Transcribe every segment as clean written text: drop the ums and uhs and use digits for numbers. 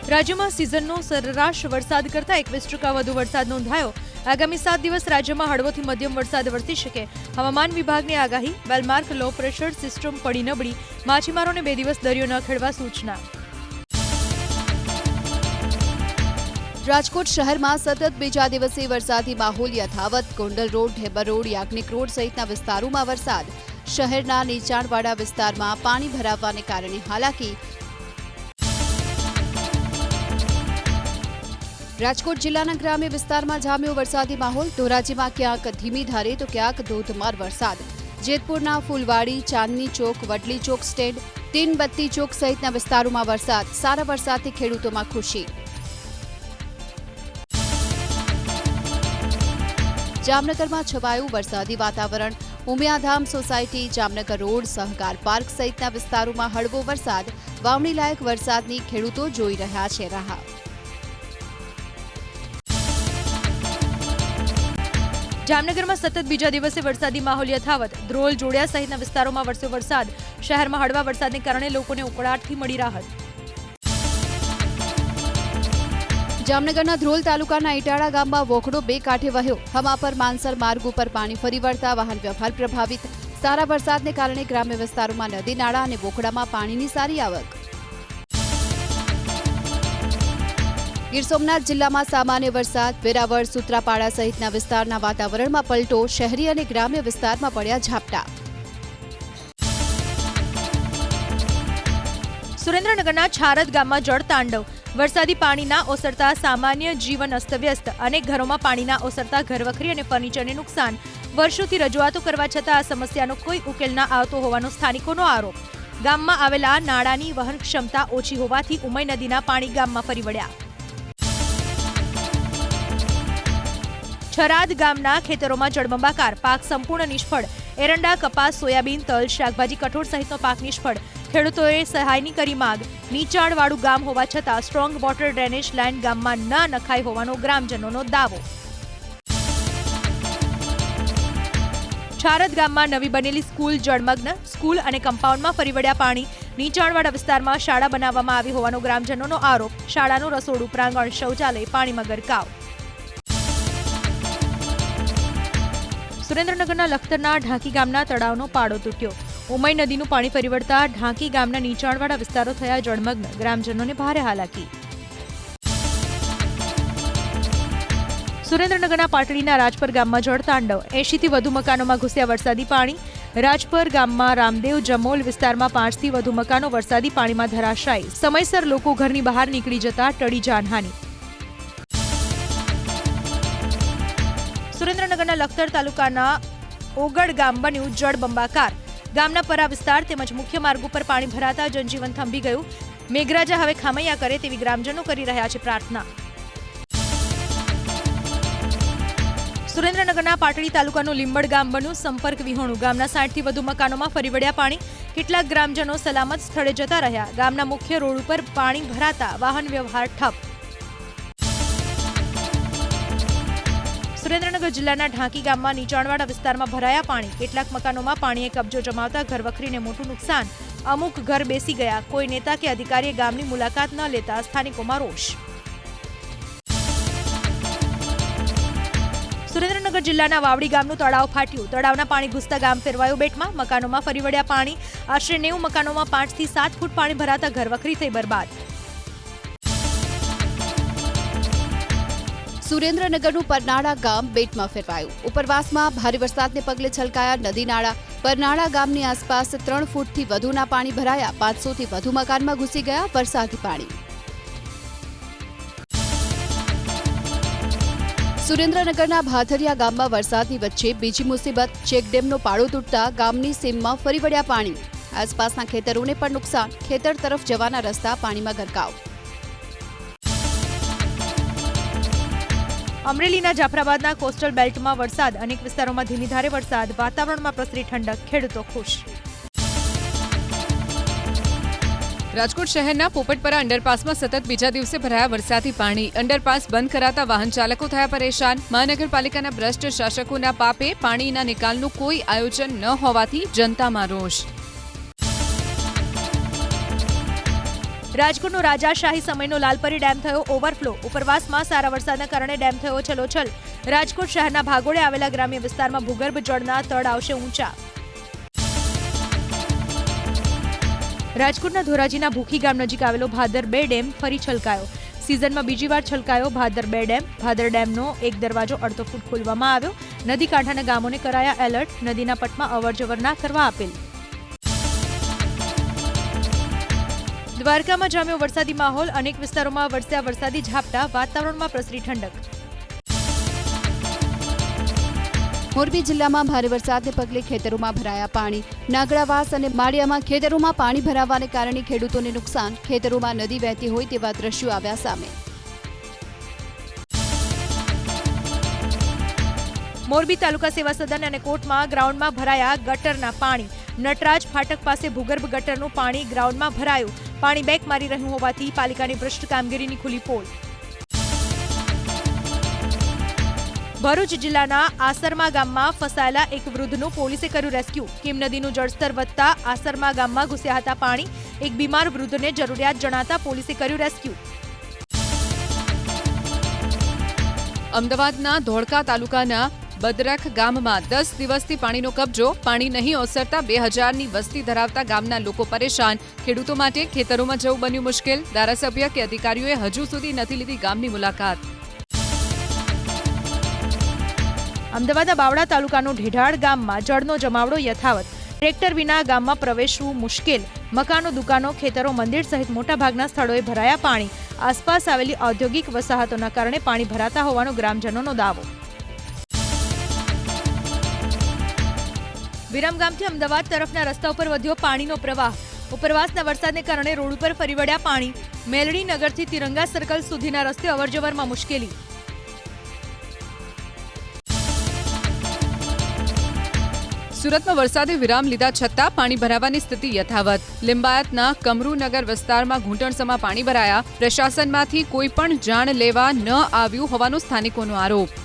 રાજ્યમાં સિઝનનો સરેરાશ વરસાદ કરતાં 21% વધુ વરસાદ નોંધાયો। આગામી 7 દિવસ રાજ્યમાં હળવોથી મધ્યમ વરસાદ વરસી શકે। હવામાન વિભાગની આગાહી। વેલમાર્ક લો પ્રેશર સિસ્ટમ પડી નબળી, માછીમારોને 2 દિવસ દરિયો ન ખેડવા સૂચના। રાજકોટ શહેરમાં સતત બીજા દિવસે વરસાદી માહોલ યથાવત। Gondal road, Dhebar road, Yagnik road સહિતના વિસ્તારોમાં વરસાદ। શહેરના નીચાણવાળા વિસ્તારમાં પાણી ભરાવાને કારણે હાલાકી। રાજકોટ જિલ્લાના ગ્રામ્ય વિસ્તારમાં જામ્યો વરસાદી માહોલ। ધોરાજીમાં ક્યાંક ધીમી ધારે તો ક્યાંક ધોધમાર વરસાદ। જેતપુરના ફૂલવાડી, ચાંદની ચોક, વડલી ચોક સ્ટેન્ડ, તીનબત્તી ચોક સહિતના વિસ્તારોમાં વરસાદ। સારા વરસાદથી ખેડૂતોમાં ખુશી। જામનગરમાં છવાયું વરસાદી વાતાવરણ। ઉમિયાધામ સોસાયટી, જામનગર રોડ, સહકાર પાર્ક સહિતના વિસ્તારોમાં હળવો વરસાદ। વાવણી લાયક વરસાદની ખેડૂતો જોઈ રહ્યા છે રાહ। જામનગરમાં સતત બીજા દિવસે વરસાદી માહોલ યથાવત। ધ્રોલ, જોડિયા સહિતના વિસ્તારોમાં વરસ્યો વરસાદ। શહેરમાં હળવા વરસાદને કારણે લોકોને ઉકળાટથી મળી રાહત। જામનગરના ધ્રોલ તાલુકાના ઇટાળા ગામમાં વોખડો 2 કાંઠે વહ્યો। હમાપર માનસર માર્ગ ઉપર પાણી ફરી વળતા વાહન વ્યવહાર પ્રભાવિત। સારા વરસાદને કારણે ગ્રામ્ય વિસ્તારોમાં નદી, નાળા અને વોખડામાં પાણીની સારી આવક। ગીર સોમનાથ જિલ્લામાં સામાન્ય વરસાદ। વેરાવળ, સૂત્રાપાડા સહિતના વિસ્તારના વાતાવરણમાં પલટો। શહેરી અને ગ્રામ્ય વિસ્તારમાં પડ્યા ઝાપટા। સુરેન્દ્રનગરના છારદ ગામમાં જળ તાંડવ। વરસાદી પાણીના ઓસરતા સામાન્ય જીવન અસ્તવ્યસ્ત। અનેક ઘરોમાં પાણીના ઓસરતા ઘરવખરી અને ફર્નિચરને નુકસાન। વર્ષોથી રજૂઆતો કરવા છતાં આ સમસ્યાનો કોઈ ઉકેલ ન આવતો હોવાનો સ્થાનિકોનો આરોપ। ગામમાં આવેલા નાળાની વહન ક્ષમતા ઓછી હોવાથી ઉમઈ નદીના પાણી ગામમાં ફરી વળ્યા। છરાદ ગામના ખેતરોમાં જળબંબાકાર। પાક સંપૂર્ણ નિષ્ફળ। એરંડા, કપાસ, સોયાબીન, તલ, શાકભાજી, કઠોળ સહિતનો પાક નિષ્ફળ। ખેડૂતોએ સહાયની કરી માંગ। નીચાણવાળું ગામ હોવા છતાં સ્ટ્રોંગ વોટર ડ્રેનેજ લાઇન ગામમાં ન નખાઈ હોવાનો ગ્રામજનોનો દાવો। છારદ ગામમાં નવી બનેલી સ્કૂલ જળમગ્ન। સ્કૂલ અને કમ્પાઉન્ડમાં ફરી વળ્યા પાણી। નીચાણવાળા વિસ્તારમાં શાળા બનાવવામાં આવી હોવાનો ગ્રામજનોનો આરોપ। શાળાનું રસોડું, પ્રાંગણ, શૌચાલય પાણીમાં ગરકાવ। સુરેન્દ્રનગરના લખતરના ઢાંકી ગામના તળાવનો પાડો તૂટ્યો। ઉમઈ નદીનું પાણી ફરી વળતા ઢાંકી ગામના નીચાણવાળા વિસ્તારો થયા જળમગ્ન। ગ્રામજનોને ભારે હાલાકી। સુરેન્દ્રનગરના પાટડીના રાજપર ગામમાં જળતાંડવ। 80થી વધુ મકાનોમાં ઘૂસ્યા વરસાદી પાણી। રાજપર ગામમાં રામદેવ જમોલ વિસ્તારમાં 5થી વધુ મકાનો વરસાદી પાણીમાં ધરાશાયી। સમયસર લોકો ઘરની બહાર નીકળી જતા ટળી જાનહાની। સુરેન્દ્રનગરના લખતર તાલુકાના ઓગડ ગામ બન્યું જળબંબાકાર। ગામના પરા વિસ્તાર તેમજ મુખ્ય માર્ગ ઉપર પાણી ભરાતા જનજીવન થંભી ગયું। મેઘરાજા હવે ખામૈયા કરે તેવી ગ્રામજનો કરી રહ્યા છે પ્રાર્થના। સુરેન્દ્રનગરના પાટડી તાલુકાનું લીંબડ ગામ બન્યું સંપર્ક વિહોણું। ગામના 60થી વધુ મકાનોમાં ફરી વળ્યા પાણી। કેટલાક ગ્રામજનો સલામત સ્થળે જતા રહ્યા। ગામના મુખ્ય રોડ ઉપર પાણી ભરાતા વાહન વ્યવહાર ઠપ। સુરેન્દ્રનગર જિલ્લાના ઢાંકી ગામમાં નીચાણવાળા વિસ્તારમાં ભરાયા પાણી। કેટલાક મકાનોમાં પાણીએ કબજો જમાવતા ઘરવખરીને મોટું નુકસાન। અમુક ઘર બેસી ગયા। કોઈ નેતા કે અધિકારીએ ગામની મુલાકાત ન લેતા સ્થાનિકોમાં રોષ। સુરેન્દ્રનગર જિલ્લાના વાવડી ગામનું તળાવ ફાટ્યું। તળાવના પાણી ઘૂસતા ગામ ફેરવાયું બેટમાં। મકાનોમાં ફરી વળ્યા પાણી। આશરે 90 મકાનોમાં 5 થી 7 ફૂટ પાણી ભરાતા ઘરવખરી થઈ બરબાદ। સુરેન્દ્રનગરનું પરનાળા ગામ બેટમાં ફેરવાયું। ઉપરવાસમાં ભારે વરસાદને પગલે છલકાયા નદી, નાળા। પરનાળા ગામની આસપાસ 3 ફૂટથી વધુના પાણી ભરાયા। 500થી વધુ મકાનમાં ઘૂસી ગયા વરસાદી પાણી। સુરેન્દ્રનગરના ભાથરિયા ગામમાં વરસાદની વચ્ચે બીજી મુસીબત। ચેકડેમનો પાળો તૂટતા ગામની સીમમાં ફરી વળ્યા પાણી। આસપાસના ખેતરોને પણ નુકસાન। ખેતર તરફ જવાના રસ્તા પાણીમાં ગરકાવ। અમરેલીના જાફરાબાદના કોસ્ટલ બેલ્ટમાં વરસાદ। અનેક વિસ્તારોમાં ધીમી ધારે વરસાદ। વાતાવરણમાં પ્રસરી ઠંડક। ખેડૂતો ખુશ। રાજકોટ શહેરના પોપટપરા અંડરપાસમાં સતત બીજા દિવસે ભરાયા વરસાદી પાણી। અંડરપાસ બંધ કરાતા વાહન ચાલકો થયા પરેશાન। મહાનગરપાલિકાના ભ્રષ્ટ શાસકોના પાપે પાણીના નિકાલનું કોઈ આયોજન ન હોવાથી જનતામાં રોષ। રાજકોટનો રાજાશાહી સમયનો લાલપરી ડેમ થયો ઓવરફ્લો. ઉપરવાસમાં સારા વરસાદના કારણે ડેમ થયો છલોછલ. રાજકોટ શહેરના ભાગોળે આવેલા ગ્રામ્ય વિસ્તારમાં ભૂગર્ભ જળના તળ આવશે ઊંચા. રાજકોટના ધોરાજીના ભૂખી ગામ નજીક આવેલો ભાદર 2 ડેમ ફરી છલકાયો. સિઝનમાં બીજી વાર છલકાયો ભાદર 2 ડેમ. ભાદર ડેમનો એક દરવાજો અડધો ફૂટ ખોલવામાં આવ્યો. નદી કાંઠાના ગામોને કરાયા એલર્ટ. નદીના પટમાં અવરજવર ના કરવા આપેલ. દ્વારકામાં જામ્યો વરસાદી માહોલ. અનેક વિસ્તારોમાં વરસ્યા વરસાદી ઝાપટા. વાતાવરણમાં પ્રસરી ઠંડક. મોરબી જિલ્લામાં ભારે વરસાદને પગલે ખેતરોમાં ભરાયા પાણી. નાગડાવાસ અને માળિયામાં ખેતરોમાં પાણી ભરાવાને કારણે ખેડૂતોને નુકસાન. ખેતરોમાં નદી વહેતી હોય તેવા દ્રશ્યો આવ્યા સામે. મોરબી તાલુકા સેવા સદન અને કોટમાં ગ્રાઉન્ડમાં ભરાયા ગટરના પાણી. નટરાજ ફાટક પાસે ભૂગર્ભ ગટરનું પાણી ગ્રાઉન્ડમાં ભરાયું. પાણી બેક મારી રહ્યું હોવાથી પાલિકાની ભ્રષ્ટ કામગીરીની ખુલ્લી પોલ. ભરૂચ જિલ્લાના આસરમા ગામમાં ફસાયેલા એક વૃદ્ધનું પોલીસે કર્યું રેસ્ક્યુ. કીમ નદીનું જળસ્તર વધતા આસરમા ગામમાં ઘૂસ્યા હતા પાણી. એક બીમાર વૃદ્ધને જરૂરિયાત જણાતા પોલીસે કર્યું રેસ્ક્યુ. અમદાવાદના ધોળકા તાલુકાના બદરખ ગામમાં 10 દિવસથી પાણીનો કબજો. પાણી નહીં ઓસરતા 2000ની વસ્તી ધરાવતા ગામના લોકો પરેશાન. ખેડૂતો માટે ખેતરોમાં જવું બન્યું મુશ્કેલ. ધારાસભ્ય કે અધિકારીઓએ હજુ સુધી નથી લીધી ગામની મુલાકાત. અમદાવાદના બાવળા તાલુકાનું ઢેઢાળ ગામમાં જળનો જમાવડો યથાવત. ટ્રેક્ટર વિના ગામમાં પ્રવેશવું મુશ્કેલ. મકાનો, દુકાનો, ખેતરો, મંદિર સહિત મોટાભાગના સ્થળોએ ભરાયા પાણી. આસપાસ આવેલી ઔદ્યોગિક વસાહતોના કારણે પાણી ભરાતા હોવાનો ગ્રામજનોનો દાવો. વિરમગામથી અમદાવાદ તરફના રસ્તા ઉપર વધ્યો પાણીનો પ્રવાહ. ઉપરવાસના વરસાદને કારણે રોડ ઉપર ફરી વળ્યા પાણી. મેલડી નગરથી તિરંગા સર્કલ સુધીના રસ્તે અવરજવરમાં મુશ્કેલી. સુરતમાં વરસાદે વિરામ લીધા છતાં પાણી ભરાવાની સ્થિતિ યથાવત. લિંબાયતના કમરૂનગર વિસ્તારમાં ઘૂંટણસમાં પાણી ભરાયા. પ્રશાસનમાંથી કોઈ પણ જાણ લેવા ન આવ્યું હોવાનો સ્થાનિકોનો આરોપ.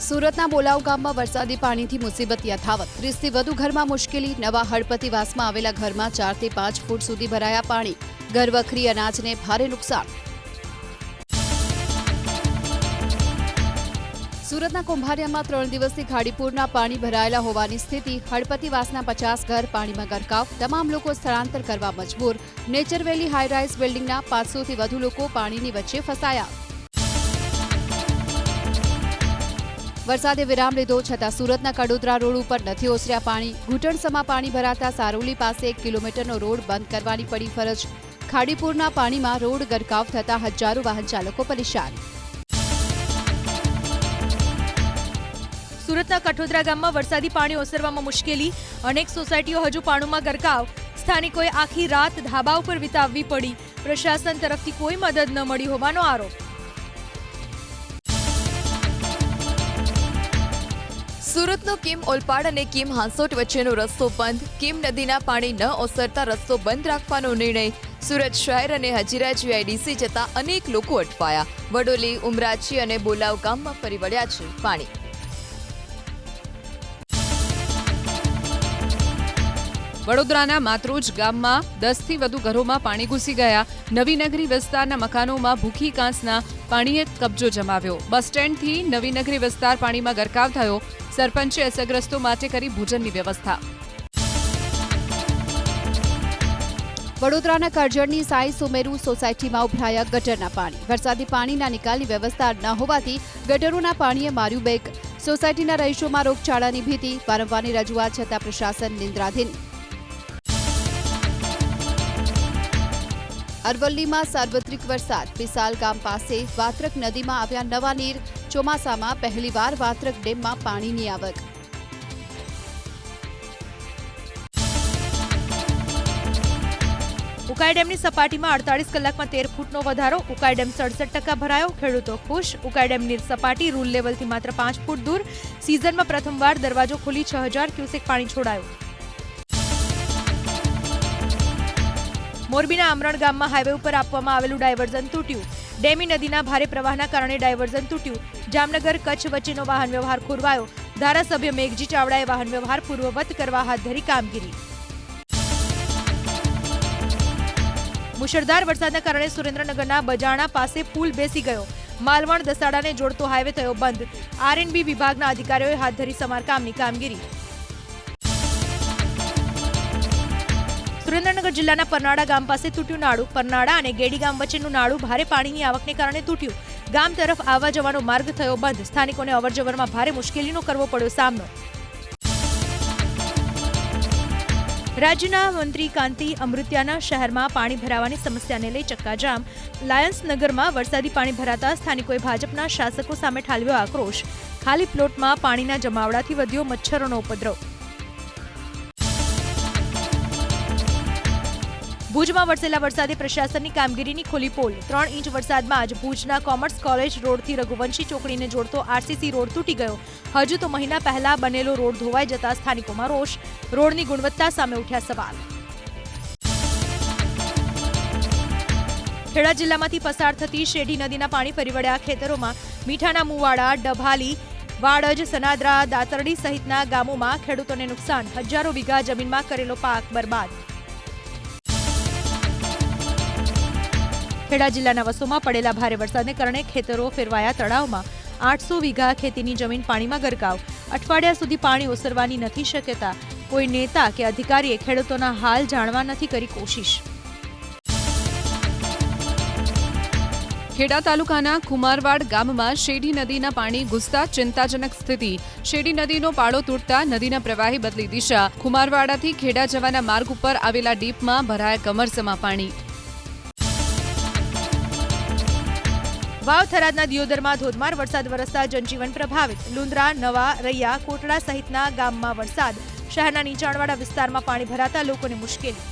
સુરતના બોલાવ ગામમાં વરસાદી પાણીથી મુસીબત યથાવત. 30થી વધુ ઘરમાં મુશ્કેલી. નવા હળપતિવાસમાં આવેલા ઘરમાં 4 થી 5 ફૂટ સુધી ભરાયા પાણી. ઘરવખરી અનાજને ભારે નુકસાન. સુરતના કુંભારિયામાં 3 દિવસથી ખાડીપુરના પાણી ભરાયેલા હોવાની સ્થિતિ. હળપતિવાસના 50 ઘર પાણીમાં ગરકાવ. તમામ લોકો સ્થળાંતર કરવા મજબૂર. નેચર વેલી હાઈરાઇઝ બિલ્ડિંગના 500થી વધુ લોકો પાણીની વચ્ચે ફસાયા. વરસાદે વિરામ લીધો છતાં સુરતના કડોદરા રોડ ઉપર નથી ઓસર્યા પાણી. ઘૂંટણસમાં પાણી ભરાતા સારોલી પાસે 1 કિલોમીટરનો રોડ બંધ કરવાની પડી ફરજ. ખાડીપુરના પાણીમાં રોડ ગરકાવ થતા હજારો વાહન ચાલકો પરેશાન. સુરતના કઠોદરા ગામમાં વરસાદી પાણી ઓસરવામાં મુશ્કેલી. અનેક સોસાયટીઓ હજુ પાણીમાં ગરકાવ. સ્થાનિકોએ આખી રાત ધાબા ઉપર વિતાવવી પડી. પ્રશાસન તરફથી કોઈ મદદ ન મળી હોવાનો આરોપ. સુરતનો કિમ ઓલપાડ અને કિમ હાંસોટ વચ્ચેનો રસ્તો બંધ. કિમ નદીના પાણી ન ઓસરતા રસ્તો બંધ રાખવાનો નિર્ણય. સુરત શહેર અને હજીરા જીઆઈડીસી જતા અનેક લોકો અટવાયા. વડોલી, ઉમરાછી અને બોલાવ ગામમાં ફરી વળ્યા છે પાણી. વડોદરાના માતરોજ ગામમાં 10થી વધુ ઘરોમાં પાણી ઘૂસી ગયા. નવીનગરી વિસ્તારના મકાનોમાં ભૂખી કાંસના પાણીએ કબજો જમાવ્યો. બસ સ્ટેન્ડથી નવીનગરી વિસ્તાર પાણીમાં ગરકાવ થયો. સરપંચે અસરગ્રસ્તો માટે કરી ભોજનની વ્યવસ્થા. વડોદરાના કરજણની સાઈ સુમેરુ સોસાયટીમાં ઉભરાયા ગટરના પાણી. વરસાદી પાણીના નિકાલની વ્યવસ્થા ન હોવાથી ગટરોના પાણીએ માર્યું બેક. સોસાયટીના રહીશોમાં રોગચાળાની ભીતિ. વારંવારની રજૂઆત છતાં પ્રશાસન નિંદ્રાધીન. અરવલ્લીમાં સાર્વત્રિક વરસાદ. વિશાલ ગામ પાસે વાત્રક નદીમાં આવ્યા નવા નીર. ચોમાસામાં પહેલીવાર વાત્રક ડેમમાં પાણીની આવક. ઉકાઈ ડેમની સપાટીમાં 48 કલાકમાં 13 ફૂટનો વધારો. ઉકાઈ ડેમ 67% ભરાયો. ખેડૂતો ખુશ. ઉકાઈ ડેમની સપાટી રૂલ લેવલથી માત્ર 5 ફૂટ દૂર. સિઝનમાં પ્રથમવાર દરવાજો ખોલી 6000 ક્યુસેક પાણી છોડાયું. મોરબીના આમરણ ગામમાં હાઈવે ઉપર આપવામાં આવેલું ડાયવર્ઝન તૂટ્યું. ડેમી નદીના ભારે પ્રવાહના કારણે ડાયવર્ઝન તૂટ્યું. જામનગર કચ્છ વચ્ચેનો વાહન વ્યવહાર ખોરવાયો. ધારાસભ્ય મેઘજી ચાવડાએ વાહન વ્યવહાર પૂર્વવત કરવા હાથ ધરી કામગીરી. મુશળધાર વરસાદના કારણે સુરેન્દ્રનગરના બજાણા પાસે પુલ બેસી ગયો. માલવણ દસાડાને જોડતો હાઈવે થયો બંધ. આરએનબી વિભાગના અધિકારીઓએ હાથ ધરી સમારકામની કામગીરી. સુરેન્દ્રનગર જિલ્લાના પરનાળા ગામ પાસે તૂટ્યું નાળું. પરનાળા અને ગેડી ગામ વચ્ચેનું નાળું ભારે પાણીની આવકને કારણે તૂટ્યું. ગામ તરફ આવવા જવાનો માર્ગ થયો બંધ. સ્થાનિકોને અવરજવરમાં ભારે મુશ્કેલીનો કરવો પડ્યો સામનો. રાજ્યના મંત્રી કાંતિ અમૃત્યાના શહેરમાં પાણી ભરાવાની સમસ્યાને લઈ ચક્કાજામ. લાયન્સ નગરમાં વરસાદી પાણી ભરાતા સ્થાનિકોએ ભાજપના શાસકો સામે ઠાલવ્યો આક્રોશ. ખાલી પ્લોટમાં પાણીના જમાવડાથી વધ્યો મચ્છરોનો ઉપદ્રવ. ભુજમાં વરસેલા વરસાદે પ્રશાસનની કામગીરીની ખોલી પોલ. 3 ઇંચ વરસાદમાં જ ભુજના કોમર્સ કોલેજ રોડથી રઘુવંશી ચોકડીને જોડતો આરસીસી રોડ તૂટી ગયો. હજુ તો મહિના પહેલા બનેલો રોડ ધોવાઈ જતા સ્થાનિકોમાં રોષ. રોડની ગુણવત્તા સામે ઉઠ્યા સવાલ. ખેડા જિલ્લામાંથી પસાર થતી શેઢી નદીના પાણી ફરી વળ્યા ખેતરોમાં. મીઠાના મુવાડા, ડભાલી, વાડજ, સનાદરા, દાતરડી સહિતના ગામોમાં ખેડૂતોને નુકસાન. હજારો વીઘા જમીનમાં કરેલો પાક બરબાદ. ખેડા જિલ્લાના વસોમાં પડેલા ભારે વરસાદને કારણે ખેતરો ફેરવાયા તળાવમાં. 800 વીઘા ખેતીની જમીન પાણીમાં ગરકાવ. અઠવાડિયા સુધી પાણી ઓસરવાની નથી શક્યતા. કોઈ નેતા કે અધિકારીએ ખેડૂતોના હાલ જાણવા નથી કરી કોશિશ. ખેડા તાલુકાના કુમારવાડ ગામમાં શેઢી નદીના પાણી ઘૂસતા ચિંતાજનક સ્થિતિ. શેઢી નદીનો પાળો તૂટતા નદીના પ્રવાહી બદલી દિશા. કુમારવાડાથી ખેડા જવાના માર્ગ ઉપર આવેલા ડીપમાં ભરાયા કમરસમાં પાણી. વાવ થરાદના દિયોદરમાં ધોધમાર વરસાદ વરસતા જનજીવન પ્રભાવિત. લુંદ્રા, નવા, રૈયા, કોટડા સહિતના ગામમાં વરસાદ. શહેરના નીચાણવાળા વિસ્તારમાં પાણી ભરાતા લોકોને મુશ્કેલી.